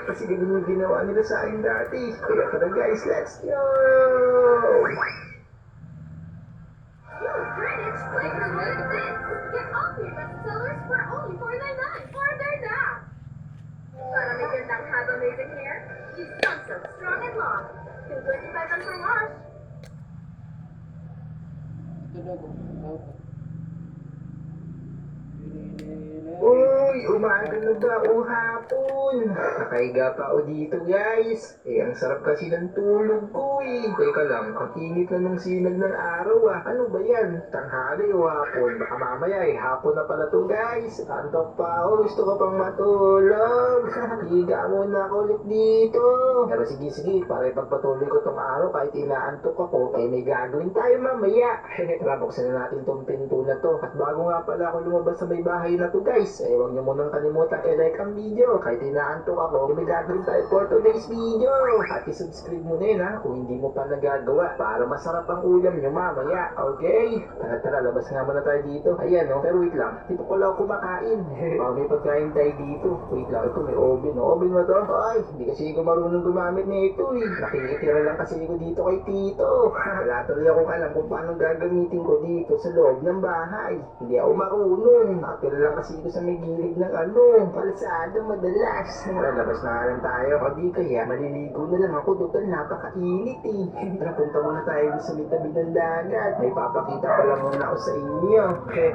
Kasi ganun yung ginawa nila sa akin dati. Kaya tara guys, let's go! Greenwich Flavor Loaded Bits. Get all 3 bestsellers for only $4.99. Order now! Para may gandang have amazing hair, use Sunsilk Strong and Long. 225 on for wash. Uy, umaga na ba o hapon? Nakahiga pa ako dito guys. Ang sarap kasi ng tulog ko eh. Teka lang, ang init na ng sinag ng araw ah. Ano ba yan? Tanghali o hapon? Baka mamaya hapon na pala to guys. Antok pa ako, gusto ko pang matulog. Higa muna ako ulit dito. Pero sige, para ipagpatuloy ko tong araw kahit inaantok ako, may gagawin tayo mamaya. Tara, buksan na natin tong pinto na to. At bago nga pala ako lumabas sa may bahay na to guys, huwag niyo munang kalimutan i-like ang video. Kahit inaantok ako, may gagawin tayo for today's video. At i-subscribe mo na yun ha, kung hindi mo pa nagagawa, para masarap ang ulam nyo mamaya. Okay? Tara, labas nga muna tayo dito. Ayan pero wait lang, dito ko lang kumakain. May pagkain tayo dito. Wait lang, ito may oven. Oven mo to? Ay, hindi kasi ko marunong gumamit nito eh. Nakikitira lang kasi ko dito kay Tito. Wala tuloy akong alam kung paano gagamitin ko dito sa loob ng bahay. Hindi ako marunong. Nakatira lang kasi ko sa may gilid ng palsada madalas. Lalabas na lang tayo. O di kaya, maliligo na lang ako. Total, napakainit eh. Tara, punta muna tayo sa may tabi ng dagat. May papakita pa lang muna ako sa inyo.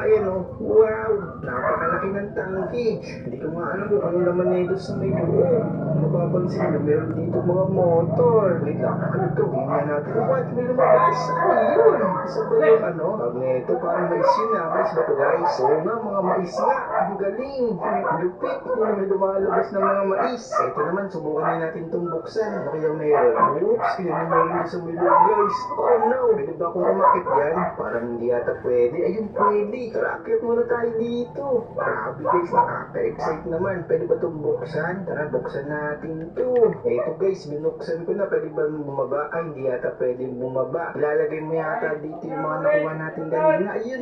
Ayan wow! Napakalaki ng tangke. Hindi ko nga alam kung ano naman nito sa may loob. Mapapansin nyo, meron dito mga motor. Wait lang, ano to? Tingnan natin. What? May lumabas? Ano yun? Isa ba yung Pag nito, parang mais yun Mais ba to guys? Oo nga, mga mais nga. Ang galing. Lupit. May lumalabas ng mga mais. Ito naman, subukan na natin itong buksan. Ano kaya meron? Oops, kaya meron sa may loob guys. Oh no! Pwede ba akong umakit yan? Parang hindi yata pwede. Ayun, pwede. Tara, akit muna tayo dito. Grabe guys, nakaka-excite naman. Pwede ba itong buksan? Tara, buksan natin ito. Ito guys, binuksan ko na. Pwede ba bumaba? Ay, hindi yata pwede bumaba. Ilalagay mo yata dito yung mga nakuha natin kanina. Ayun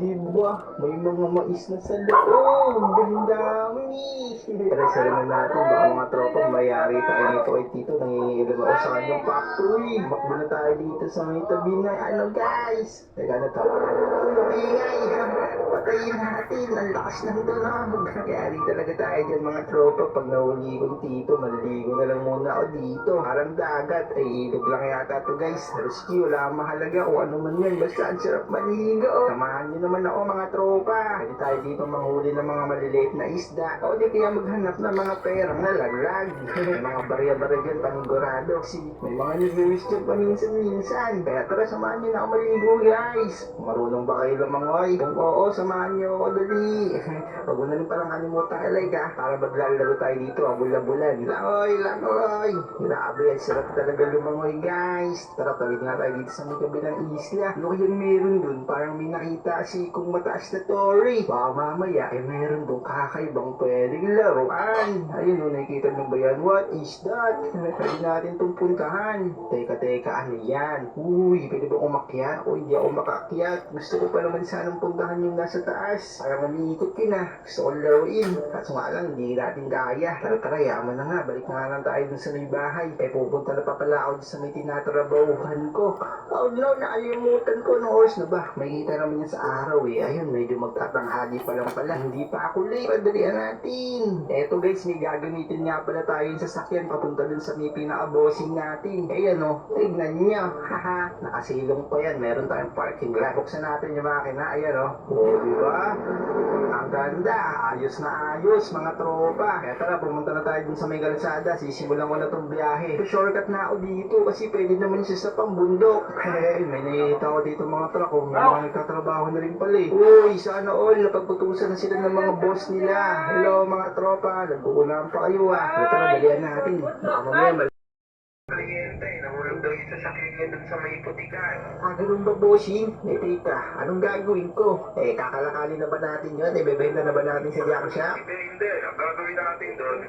diba? May mga mais na sa loob. Ang dami. Tara, salaman natin. Baka mga tropa, mayari tayo dito kay Tito. Nangingilam ako sa kanyang factory. Bakbo na tayo dito sa may tabi ng guys. Teka na tayo. Ingay. Patayin natin. Ang lakas ng tunog. Kaya di talaga tayo dyan mga tropa. Pag nahuli kong Tito, maliligo na lang muna ako dito. Parang dagat. Ilog lang yata to guys. Rescue, wala mahalaga kung ano man yan. Basta ang sarap maligo. Samahan nyo naman ako mga tropa. Pwede tayo dito manghuli ng mga maliliit na isda. O di kaya maghanap ng mga perang nalaglag. May mga barya-barya dyan panigurado. Kasi may mga nag-wish dyan paminsan-minsan. Kaya tara, samahan nyo na ako maligo guys. Marunong ba kayo lumangoy? Kung oo, samahan nyo ako dali. Huwag mo na rin palang kalimutan like para maglalaro tayo dito. Abula-bulan. Langoy. Grabe, ang sarap talaga lumangoy guys. Tara, tawid nga tayo dito sa may kabilang isla. Ano kayang meron dun? Parang may nakita si kung mataas na Tori. Baka mamaya, meron dun kakaibang pwedeng laruan. Ayun, nakikita nyo ba yan? What is that? Pwede natin itong puntahan. Teka, ano yan? Uy, pwede ba umakyat? O hindi ako makakyat. Gusto ko pa naman sanang puntahan yung nasa taas. Parang umiikot ka na. Gusto ko laruin. Kaso nga lang, hindi natin kaya. Tara, yaman na nga. Balik na nga lang tayo dun sa may bahay. Pupunta na pa pala ako sa may tinatrabahuhan ko. Oh no, nakalimutan ko. No oras na ba? May kita naman yan sa araw Ayun, medyo magtatanghali pa lang pala. Hindi pa ako late. Padalian natin. Eto guys, may gagamitin nga pala tayo yung sasakyan papunta dun sa may pinaka-bossing natin. Ayan tignan niyo. Haha, nakasilong pa yan. Meron tayong parking lot. Buksan natin yung makina. Ayan diba? Ang ganda. Ayos na ayos, mga tropa. Kaya tara, pumunta na tayo dun sa may kalsada. Sisimulan ko na tong biyahe. Shortcut na ako dito kasi pwede naman siya sa pambundok. May nakikita ko dito mga truck. May mga nagtatrabaho na rin pala Uy, sana all, napagputusan na sila ng mga boss nila. Hello mga tropa, nag-uulam pa kayo Tara, dalihan natin. Baka mamaya Kliente, nahulog daw yung sasakyan dun sa may putikan. Ganun ba, bossing? Teka, anong gagawin ko? Kakalakali na ba natin yun? Bebenta na ba natin sa junk shop? Hindi. Ang gagawin natin doon,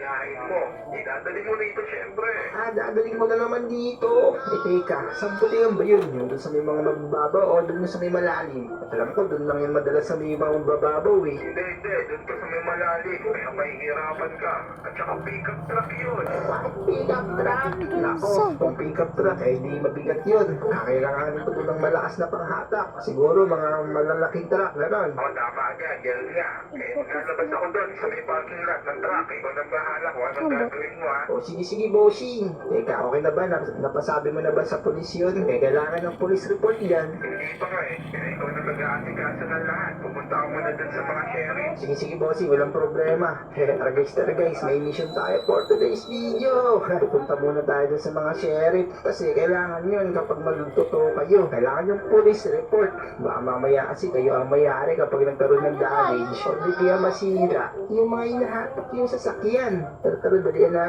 hilahin mo. Idadali mo rito, syempre. Dadaling mo na naman dito. Teka, saan putingan ba yun? Yung doon sa may mga mababaw o doon sa may malalim? At alam ko, doon lang yung madalas sa may mga mababaw eh. Hindi. Doon ka sa may malalim. Kaya mahihirapan ka. At saka pick-up truck yun. Bakit pick-up truck? Nako, kung pick-up truck, di mabigat yun. Kailanganin ko doon ng malakas na panghatak. Siguro mga malalaking truck, gano'n. Tama agad. Yan nga. Kaya maglalabas ako doon sa may parking lot ng truck. Ikaw nang bahala kung anong gagawin mo, ha? Sige, bossing. Teka, okay na ba? Napasabi mo na ba sa polis yun? Kailangan ng police report yan. Hindi pa nga eh. Kaya ikaw na mag-aasikaso ng lahat. Pupunta ako muna doon sa mga sheriff. Sige, bossing. Walang problema. Tara guys, may mission tayo for today's video. Pupunta muna tayo doon sa mga sheriff. Kasi kailangan yun kapag malugtotoo kayo. Kailangan yung police report. Baka mamaya kasi kayo ang mayari kapag nagkaroon ng damage. O di kaya masira. Yung mga inahatak yung sasakyan. Tara, dalian na.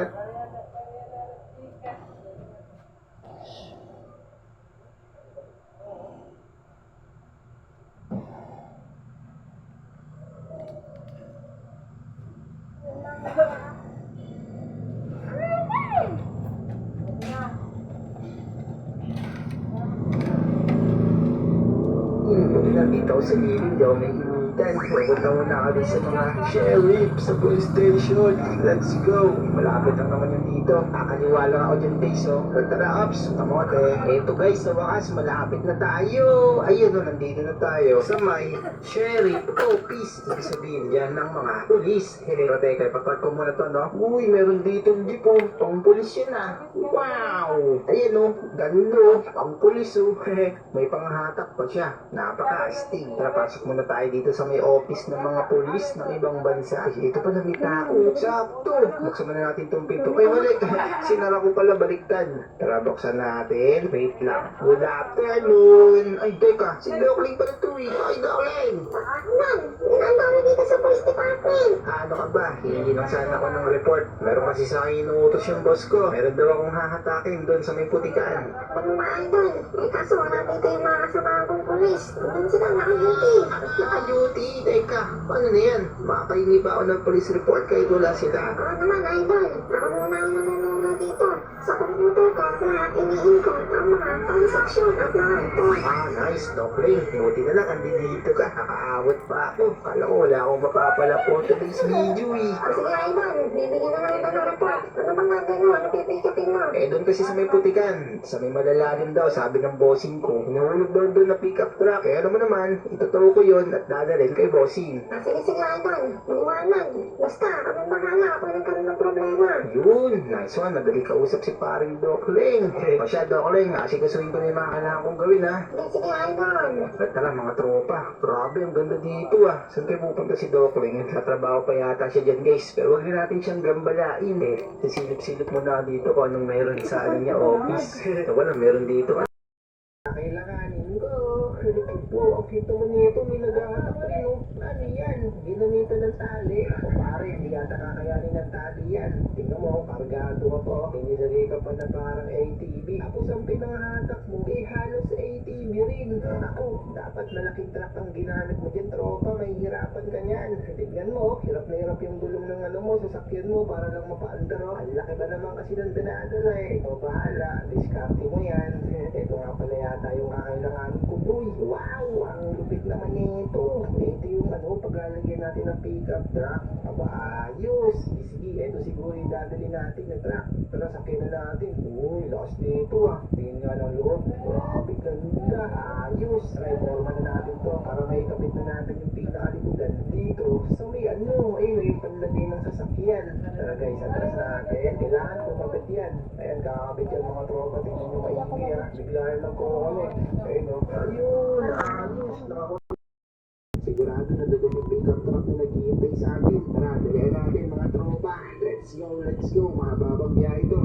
Nandito ako sa gilid, di ako may initan. Pupunta muna ako din sa mga sheriff sa police station. Let's go! Malapit lang naman yun dito. Kakaliwa lang ako dyan, guys, oh. Tara, ops, kamote. Eto guys, sa wakas, malapit na tayo. Ayun, oh, nandito na tayo sa may sheriff office. Ibig sabihin yan ng mga police. Pero teka, ipapag ko muna to, no? Uy, meron dito jeep, oh. Pang police yun, ah. Wow! Ayun, oh. Ganda, pang police, oh. May panghatak pa siya. Napaka-astig. Tara, pasok muna tayo dito sa may office ng mga polis ng ibang bansa. Ay, ito pala may tao. Sakto. Buksan muna natin itong pinto. Ay, wala. Sinara ko pala baliktad. Tara, buksan natin. Wait lang. Good afternoon. Ay, teka. Si Dokling pala ito eh. Ay, Dokling. Ma'am, ginagawa dito sa police department. Ano ka ba? Hindi lang sana ako ng report. Meron kasi sa akin inuutos yung boss ko. Meron daw akong hahatakin doon sa may putikan. Ano ba, idol? Eh, kaso wala dito yung mga kasama kong police. Doon sila naka-duty. Naka-duty? Teka, paano na yan? Makapahingi ba ako ng police report kahit wala sila? Oo naman, idol. Ako muna ang nanonood dito. Sa computer ko, lahat ini-input ang mga transaksyon at mga report. Nice, Dokling. Buti na lang, andito ka. Nakaawat pa ako. Kala ko wala akong mapapala for today's video eh. Sige, idol. Bibigyan na lang ito ng report. Ano bang gagawin mo? Ano pipikapin mo? Doon kasi sa may putikan, sa may malalalim daw, sabi ng bossing ko, hinahulog daw doon na pick-up truck. Kaya alam mo naman, ituturo ko yun at dadalhin kay bossing. Sige, idol. Maliwanag. Basta, kami bahala kung nagkaroon ng problema. Yun, nice one. Madali kausap si paring Dokling. Pasya, Dokling. Asikasuhin ko na yung mga kailangan kong gawin, ha? Sige, idol. At tara, mga tropa. Grabe, ang ganda dito, ah. Saan kayo pupunta si Dokling? Nagtatrabaho pa yata siya dyan, guys. Pero huwag natin siyang gambalain, eh. Sisilip-silip muna dito kung anong meron sa ano niya, office. Wala, meron dito. Kailanganin ko. Wow, ang cute naman nito. May naghahanap rin, oh. Ano yan? Ginamita ng tali. O pare, hindi yata kakayanin ng tali yan. Tingnan mo, kargado ka po. Inilagay ka pa na parang ATV. Tapos ang pinangahatak mo, halos ATV rin. Ako, dapat malaking truck ang ginamit mo dyan, tropa. May hirapan ka niyan. Tignan mo, hirap na hirap yung gulong ng ano mo, sasakyan mo para lang mapaandar, oh. Ang laki ba naman kasi ng dinadala, eh. Ikaw bahala, diskarte mo yan. Ito nga pala yata yung kakailanganin ko, boy. Wow, ang lupit naman nito. Ito yung ano, paglalagyan natin ng pickup truck. Aba, ayos. Sige, ito siguro yung dadali natin na truck. Tara, sakyan na natin. Uy, lakas nito, ah. Tingin nga ng loob. Grabe, ganda. Ayos. Try forma na natin to para may kapit na natin yung pinakalikudan dito. So may ano, may panlagay ng sasakyan. Tara guys, atras natin. Kailangan kumabit yan. Ayan, kakabit yan mga tropa. Tingnan nyo maigi, ah. Biglaan lang ko kami. Ayun, oh. Ayun, ayos. Sigurado na doon yung pickup truck na naghihintay sa atin. Tara, dalihan natin mga tropa. Let's go. Mahababang biyahe ito.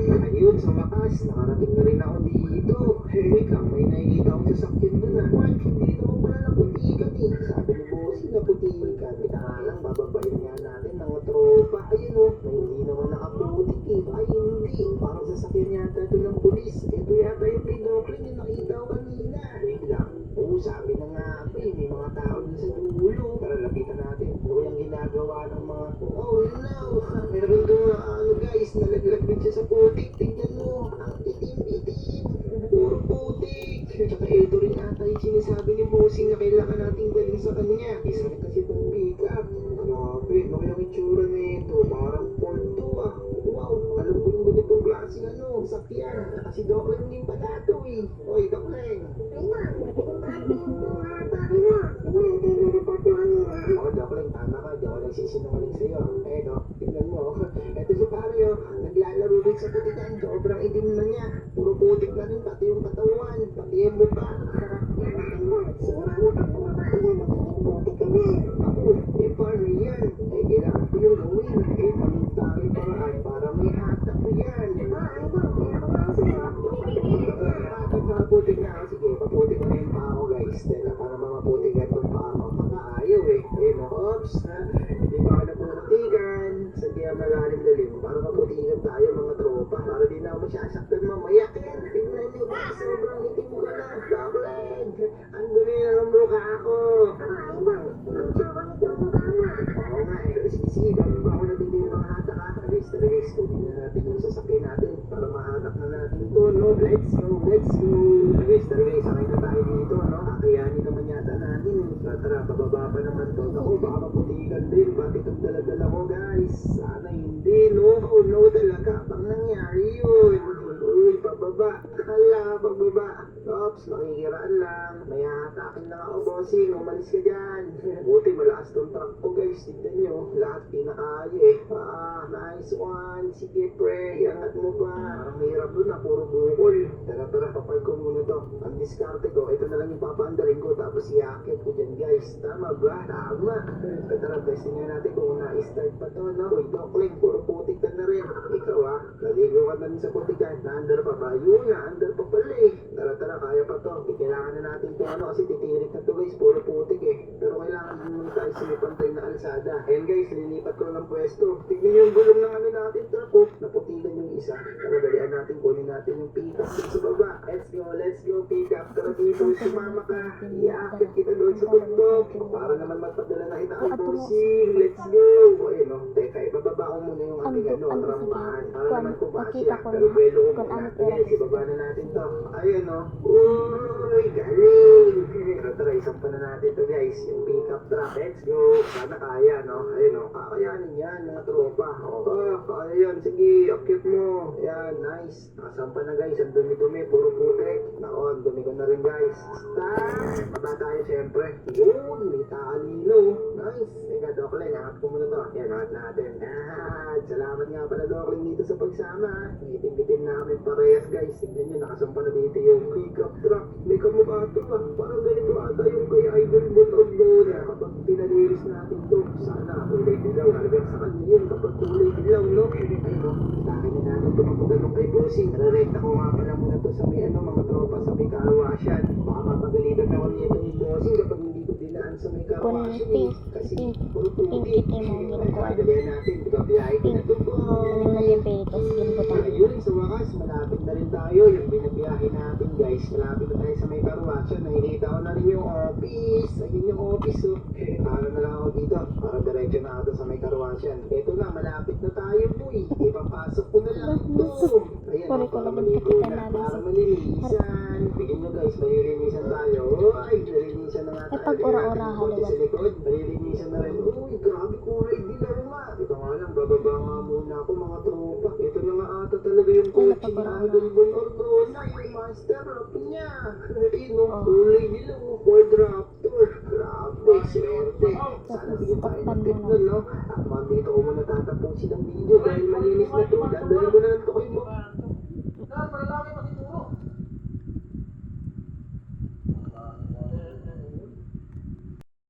Ayun, sa wakas, nakarating na rin ako dito. Wait lang, may nakikita akong sasakyan doon, ah. What? Hindi naman pala naputikan, eh. Sabi ni bossing, naputikan. Kita nga lang, bababayan nga natin mga tropa. Ayun, oh, may hindi naman nakaputik, eh. Ay, hindi. Parang sasakyan yata ito ng pulis. Ito yata yung pinokling yung nakita ko kanina. Wait lang. Oo, sabi na nga ako, eh. May mga tao dun sa dulo. Tara, lapitan natin. Ano yung ginagawa ng mga... Oh, no! Meron doon na guys, nalaglag din siya sa putik. Tingnan mo, ang itim-itim. Puro putik. Tsaka ito rin ata yung sinasabi ni Bossing na kailangan nating dalhin sa kanya. Isa rin kasi itong pick up. Grabe, ano kayang itsura na ito? Parang Ford 2 ah. Wow, alam ko yung ganitong klase sakyan. Kasi Dokling din pala ito eh. Oy, Dokling. Oo, Dokling, tama ka. Di ako nagsisinungaling sa'yo. Eh, no? Tingnan mo. Ito si Pario. Naglalaro din sa putikan. Sobrang itim na niya. Puro putik na rin. Pati yung katawan. Pati yung mukha. Sigurado pag bumaba yan, magiging putik ka na. Ako, eh, paano yan? Eh, kailangan ko yung gawin. Eh, magtanging paraan para may hatak ko yan. Paputik na ako. Sige, paputik ko na yung paa ko, guys. Dahil para mamaputik yan itong paa ko. Ayaw eh. Eh, no? Oops, ha? Hindi ba ako napuputikan? Sa kaya malalim-lalim. Para maputikan tayo, mga tropa. Para di na ako masyasaktan mamaya. Kaya tingnan nyo, guys. Sobrang itim ko na. Dogleg! Ang dumi na ng mukha ko. Oo nga eh. Sige, bago pa ako nagiging mga hatak ha. Guys, kunin na natin yung sasakyan natin para mahatak na natin ito, no? Let's go. Guys, sakay na tayo dito, no? Kakayanin naman yata natin. Tara, pababa pa naman to. Ako, baka maputikan din. Pati itong dala-dala ko, guys. Sana hindi, no? Oh, no talaga. Pang nangyari yun. Uy, pababa. Hala, pababa. Oops, makikiraan lang. May hatakin lang ako, bossing. Umalis ka dyan. Buti, malakas tong truck ko, guys. Tignan nyo. Lahat pinakaya eh. Nice one. Sige, pre. Iangat mo pa. Parang mahirap dun na. Puro bukol. Tara, papark ko muna to. Ang diskarte ko, ito na lang yung papaandarin ko. Tapos iakit ko dyan, guys. Tama ba? Tama. Tara, testing nga natin kung na-start pa to, no? Uy, Dokling, puro putik ka na rin. Ikaw, naligo ka na rin sa putikan. Na-under pa ba? Yun, na-under pa pala eh. Tara, kaya pa to. Kailangan na natin to, ano, kasi titirik na to, guys. Puro putik eh. Pero kailangan din muna tayo sa may pantay na alsada. Ayan, guys, linipat ko ng pwesto. Tignan nyo yung gulong ng ano natin, truck, oh. Naputikan yung isa. Tara, dalian natin, kunin natin yung pick-up sa baba. Let's go, pick-up. Tara dito, sumama ka. Iakit kita doon sa tugtog. Para naman magpadala na kita ang bossing. Let's go. O, ayun, no. Teka, ibababa ko muna yung ating, trampahan. Para naman kumasya. Pero pwede ko muna. Yes, ibaba na natin to. Ayun, no. Uy, galing. Tara, isang pa na natin to, guys. Yung pick-up truck. Let's go. Sana kaya, no. Ayun, no. Kakayanin yan, mga tropa. Kaya yan. Sige, akit mo. Ayan, nice. Nakasampa na, guys. Ang dumi-dumi. Puro putek. Nako, ang dumi ko na rin, guys. Stop. Baba tayo, syempre. Yun, may talino. Nice. Teka, Dokling, angat ko muna to. Yan, angat natin. Salamat nga pala, Dokling, dito sa pagsama. Itim-itim namin parehas, guys. Tignan nyo, nakasampa na dito yung pick-up truck. May kamukha to, Parang ganito ata yung kay Idol Butog doon. Kapag pinaliris natin to, sana kulay dilaw. Halagang sa kanya yun kapag kulay dilaw, no? Ayun, no? Takin na natin ito mapagalong kay Bossing. Re-recta ko nga pala muna to sa may, mga tropa sa may karwasyan. Baka mapagalitan naman niya ito ni Bossing kapag hindi ko dinaan sa may karwasyan eh. Kasi puro putik. Dalihan natin, diba biyahe ko na ito po. Ayun, sa wakas, malapit na rin tayo. Yung binabiyahe natin, guys. Malapit na tayo sa may karwasyan. Nakikita ko na rin yung office. Ayun yung office, oh. Para na lang ako dito. Para diretso na ako sa may karwasyan. Ito na, malapit na tayo, boy. Ipapasok ko na lang ito. Ayan, para maligo na. Para malinisan. Bigyan nyo, guys, malilinisan tayo. Ay, nalinisan na nga tayo. Pag ora-orahan, Sa likod, malilinisan na rin. Uy, grabe kulay dilaw nga. Ito nga lang, bababa nga muna ako, mga tropa. Ito na nga ata talaga yung kotse ni Idol Bon Ordona. Yung master up niya. Ayun, kulay dilaw. Ford Raptor. Grabe, swerte. Sana bigyan tayo ng tip nun, no? At dito ko muna tatapusin ang video dahil malinis na to. Dahil